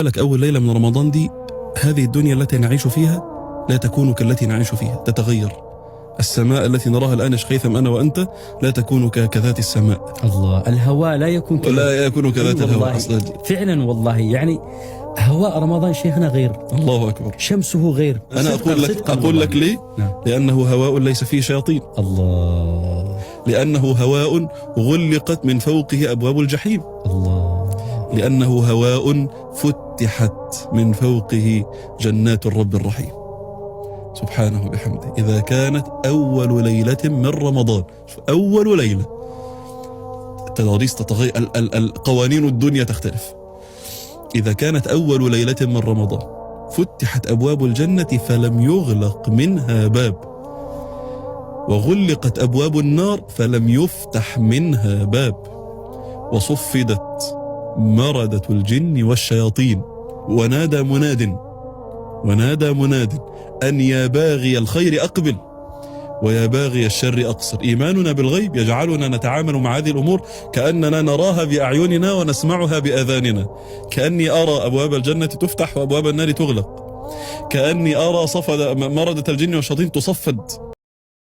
لك أول ليلة من رمضان دي، هذه الدنيا التي نعيش فيها لا تكون كالتي نعيش فيها، تتغير. السماء التي نراها الآن يا شيخ هيثم أنا وأنت لا تكون كذات السماء. الله، الهواء لا يكون كذات، لا يكون كذات الهواء أصلا. فعلا والله، يعني هواء رمضان شيخنا غير، الله أكبر، شمسه غير. أنا أقول لك ليه؟ نعم. لأنه هواء ليس فيه شياطين. الله. لأنه هواء غلقت من فوقه أبواب الجحيم. الله. لأنه هواء فتحت من فوقه جنات الرب الرحيم سبحانه بحمده. إذا كانت أول ليلة من رمضان، أول ليلة، التضاريس تتغير، القوانين الدنيا تختلف. إذا كانت أول ليلة من رمضان فتحت أبواب الجنة فلم يغلق منها باب، وغلقت أبواب النار فلم يفتح منها باب، وصفدت مردة الجن والشياطين، ونادى مناد أن يا باغي الخير أقبل ويا باغي الشر أقصر. إيماننا بالغيب يجعلنا نتعامل مع هذه الأمور كأننا نراها بأعيننا ونسمعها بآذاننا. كأني أرى أبواب الجنة تفتح وأبواب النار تغلق، كأني أرى مردة الجن والشياطين تصفد